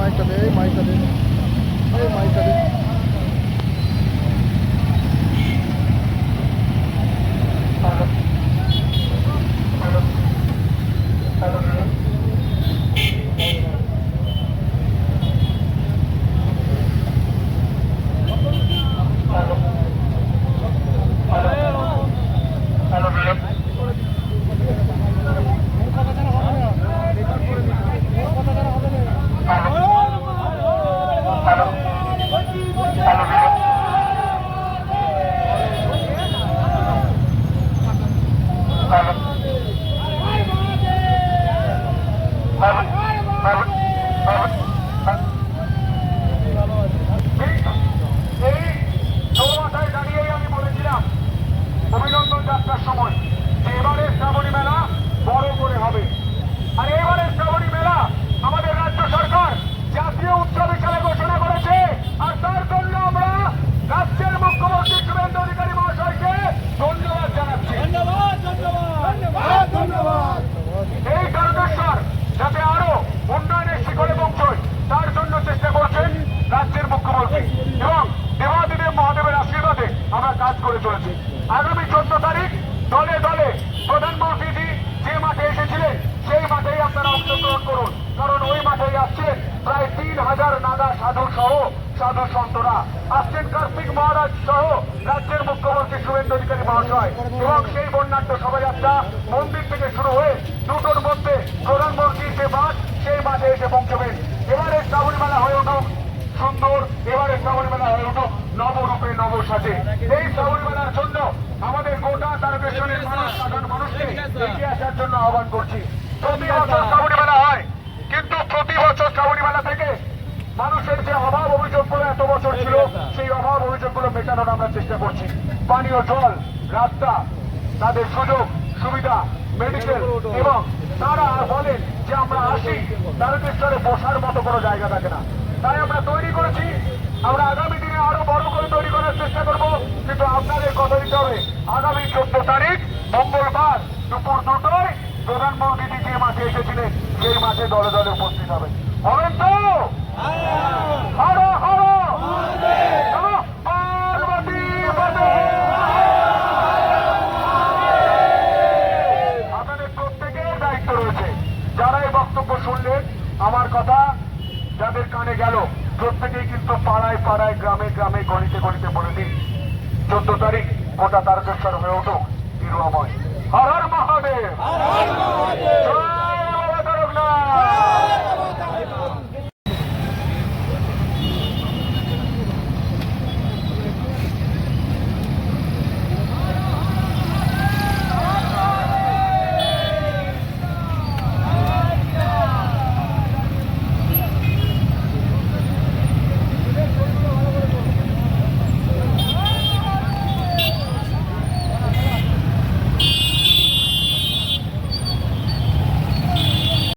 মাইকটা দে, এই মাইকটা দে, এই মাইকটা দে। অভিনন্দন যাত্রার সময় যে এবারের শ্রাবণী মেলা বড় করে হবে। আর এবারের শ্রাবণী মেলা আমাদের রাজ্য সরকার জাতীয় উৎসব হিসাবে ঘোষণা করেছে। আর তার জন্য আমরা রাজ্যের মুখ্যমন্ত্রী শুভেন্দু অধিকারী মহাশয়কে ধন্যবাদ জানাচ্ছি। এই তারকেশ্বর যাতে আরো উন্নয়নের শিখরে পৌঁছয় তার জন্য চেষ্টা করছেন রাজ্যের মুখ্যমন্ত্রী এবং দেবাদিদেব মহাদেবের আশীর্বাদে আমরা কাজ করে চলেছি। আগামী 14 তারিখ দলে দলে প্রধানমন্ত্রীজি যে মাঠে এসেছিলেন সেই মাঠেই আপনারা অংশগ্রহণ করুন, কারণ ওই মাঠেই আসছেন প্রায় 3000 নাগা সাধু সহ সাধু সন্তরা আসছেন। কার্তিক মহারাজ সহ রাজ্যের মুখ্যমন্ত্রী শুভেন্দু অধিকারী মহাশয় এবং সেই বর্ণাঢ্য শোভাযাত্রা মন্দির থেকে শুরু হয়ে দুটোর মধ্যে প্রধানমন্ত্রীর যে মাঠ সেই মাঠে এসে পৌঁছবেন। এবারে শ্রাবণী মেলা হয়ে উঠুক সুন্দর, এবারে শ্রাবণী মেলা হয়ে উঠুক নবরূপে নবসাজে। এই শ্রাবণী মেলার জন্য আমাদের গোটা তারকেশ্বরের মানুষ সাধারণ মানুষকে এগিয়ে আসার জন্য আহ্বান করছি। প্রতি বছর শ্রাবণী মেলা হয়, কিন্তু প্রতি বছর শ্রাবণী মেলা থেকে মানুষের যে অভাব অভিযোগগুলো এত বছর ছিল সেই অভাব অভিযোগগুলো মেটানোর আমরা চেষ্টা করছি। পানীয় জল, রাস্তা, তাদের সুযোগ সুবিধা, মেডিকেল এবং তারা বলেন যে আমরা আসি তারকেশ্বরে বসার মতো কোনো জায়গা থাকে না, তাই আমরা তৈরি করেছি। আমরা আগামী দিনে আরো বড় করে তৈরি করার চেষ্টা করব, কিন্তু আপনাদের কথা দিতে হবে আগামী 14 তারিখ মঙ্গলবার দুপুর 2টায় প্রধানমন্ত্রী যে মাঠে এসেছিলেন সেই মাঠে দলে দলে উপস্থিত হবেন। হবেন তো? আপনাদের প্রত্যেকের দায়িত্ব রয়েছে। যারা এই বক্তব্য শুনলেন, আমার কথা যাদের কানে গেল প্রত্যেকেই কিন্তু পাড়ায় পাড়ায় গ্রামে গ্রামে গলিতে গলিতে বলে দিন 14 তারিখ গোটা তারকেশ্বর হয়ে উঠুক হিরোময়। হর হর মহাদেব।